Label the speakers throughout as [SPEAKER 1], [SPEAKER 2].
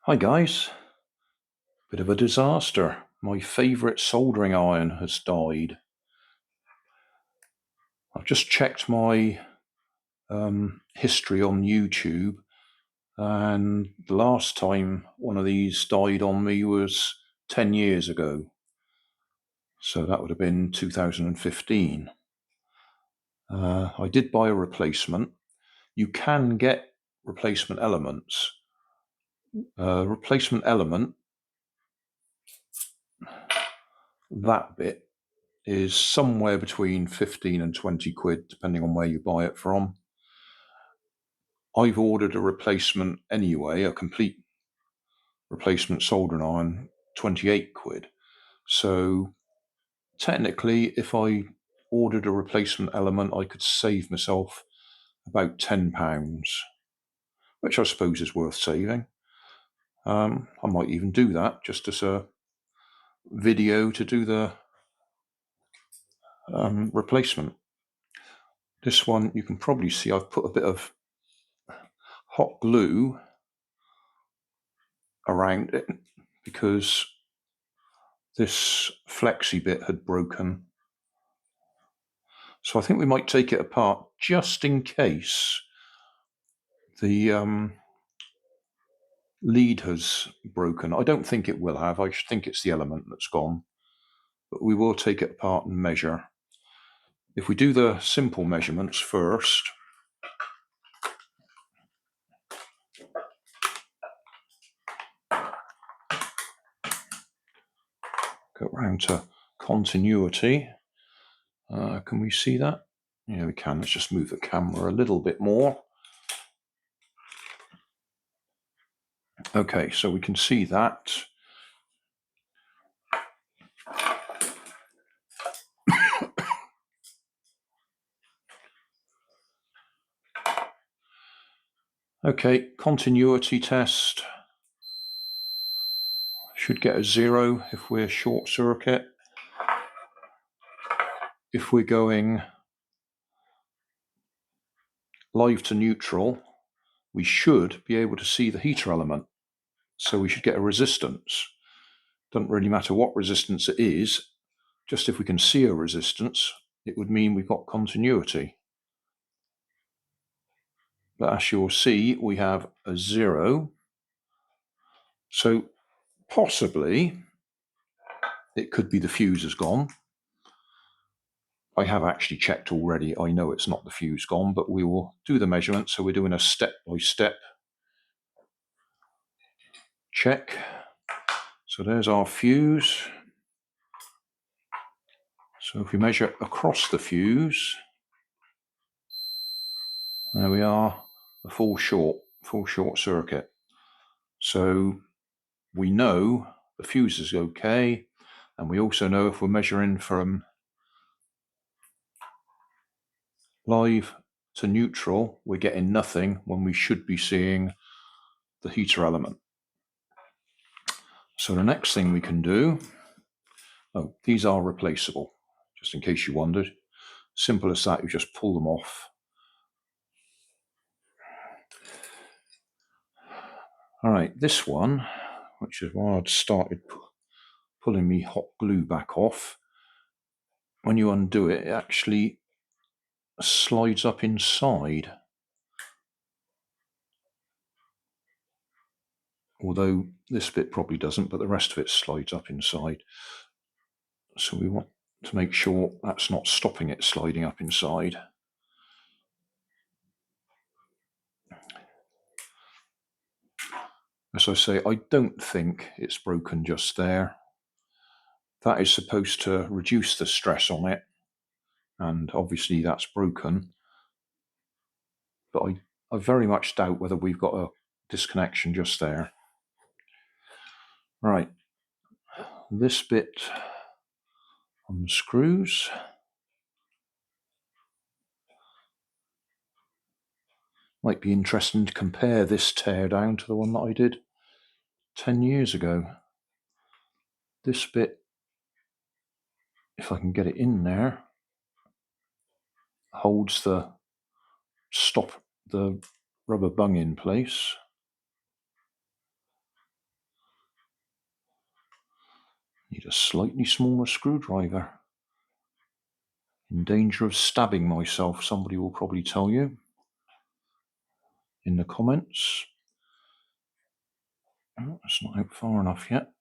[SPEAKER 1] Hi guys, bit of a disaster. My favourite soldering iron has died. I've just checked my history on YouTube, and the last time one of these died on me was 10 years ago. So that would have been 2015. I did buy a replacement. You can get replacement elements. Replacement element, that bit, is somewhere between 15 and 20 quid, depending on where you buy it from. I've ordered a replacement anyway, a complete replacement soldering iron, 28 quid. So technically, if I ordered a replacement element, I could save myself about £10, which I suppose is worth saving. I might even do that just as a video to do the replacement. This one, you can probably see I've put a bit of hot glue around it because this flexi bit had broken. So I think we might take it apart just in case the lead has broken. I don't think it will have. I think it's the element that's gone. But we will take it apart and measure. If we do the simple measurements first, go round to continuity. Can we see that? Yeah, we can. Let's just move the camera a little bit more. Okay, so we can see that. Okay, continuity test. Should get a 0 if we're short circuit. If we're going live to neutral, we should be able to see the heater element. So we should get a resistance. Doesn't really matter what resistance it is, just if we can see a resistance, it would mean we've got continuity. But as you'll see, we have a 0. So possibly it could be the fuse has gone. I have actually checked already. I know it's not the fuse gone, but we will do the measurement. So we're doing a step-by-step check. So there's our fuse. So if we measure across the fuse, there we are, a full short circuit. So we know the fuse is okay, and we also know if we're measuring from live to neutral, we're getting nothing when we should be seeing the heater element. So the next thing we can do, these are replaceable, just in case you wondered. Simple as that, you just pull them off. All right, this one, which is why I'd started pulling me hot glue back off. When you undo it, it actually slides up inside. Although this bit probably doesn't, but the rest of it slides up inside. So we want to make sure that's not stopping it sliding up inside. As I say, I don't think it's broken just there. That is supposed to reduce the stress on it, and obviously that's broken. But I very much doubt whether we've got a disconnection just there. Right, this bit unscrews. Might be interesting to compare this teardown to the one that I did 10 years ago. This bit, if I can get it in there, holds the rubber bung in place. Need a slightly smaller screwdriver. In danger of stabbing myself, somebody will probably tell you in the comments. Oh, it's not out far enough yet.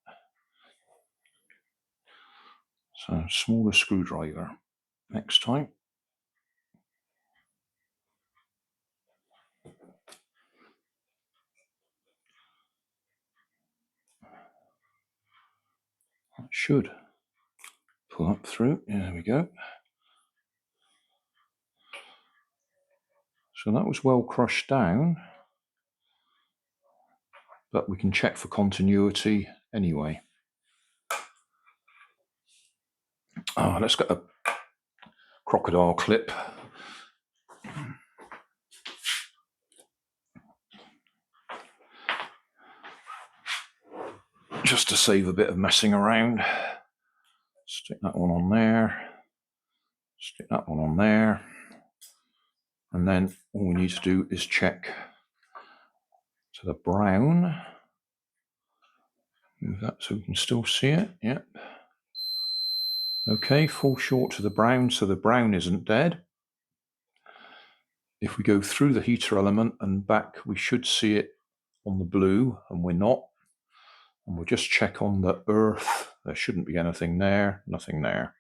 [SPEAKER 1] So, smaller screwdriver next time. That should pull up through. Yeah, there we go. So that was well crushed down, but we can check for continuity anyway. Oh, let's get a crocodile clip. Just to save a bit of messing around. Stick that one on there. Stick that one on there. And then all we need to do is check to the brown. Move that so we can still see it. Yep. Okay, fall short to the brown, so the brown isn't dead. If we go through the heater element and back, we should see it on the blue, and we're not. And we'll just check on the earth. There shouldn't be anything there, nothing there.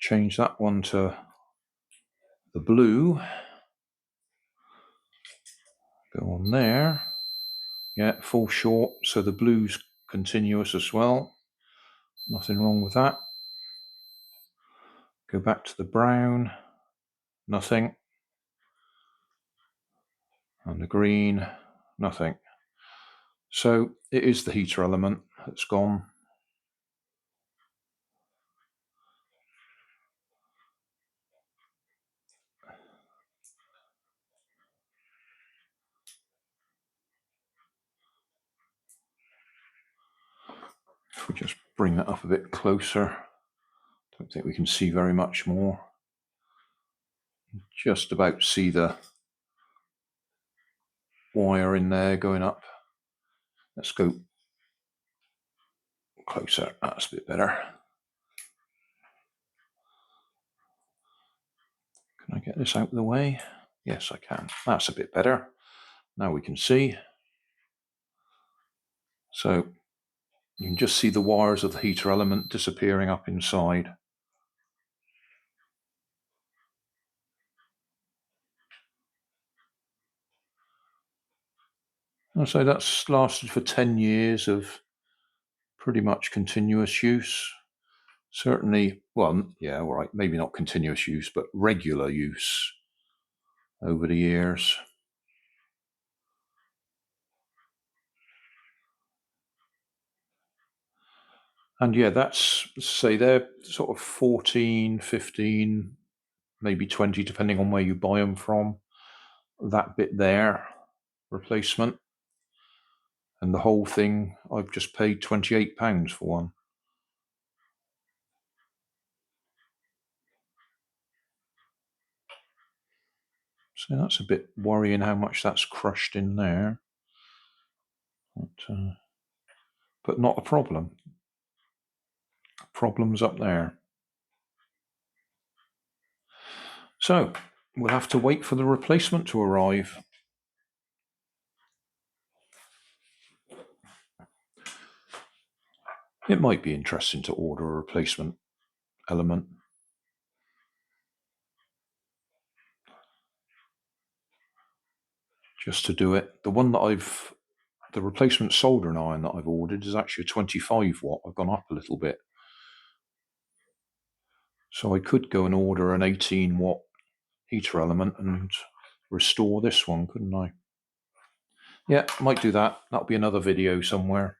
[SPEAKER 1] Change that one to the blue. Go on there. Yeah, fall short, so the blue's continuous as well. Nothing wrong with that. Go back to the brown. Nothing. And the green, nothing. So it is the heater element that's gone. If we just bring that up a bit closer, don't think we can see very much more. Just about see the wire in there going up. Let's go closer. That's a bit better. Can I get this out of the way? Yes, I can. That's a bit better. Now we can see. So you can just see the wires of the heater element disappearing up inside. And so that's lasted for 10 years of pretty much continuous use. Certainly, well, yeah, all right, maybe not continuous use, but regular use over the years. And yeah, that's, say, they're sort of 14, 15, maybe 20, depending on where you buy them from. That bit there, replacement. And the whole thing, I've just paid £28 for one. So that's a bit worrying how much that's crushed in there. But not a problem. Problems up there. So we'll have to wait for the replacement to arrive. It might be interesting to order a replacement element. Just to do it. The one that the replacement soldering iron that I've ordered is actually a 25 watt. I've gone up a little bit. So I could go and order an 18 watt heater element and restore this one, couldn't I? Yeah, might do that. That'll be another video somewhere.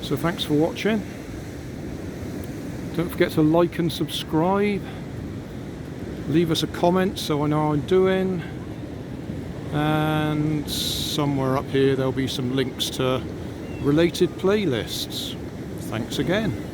[SPEAKER 1] So thanks for watching. Don't forget to like and subscribe. Leave us a comment so I know how I'm doing. And somewhere up here there'll be some links to related playlists. Thanks again.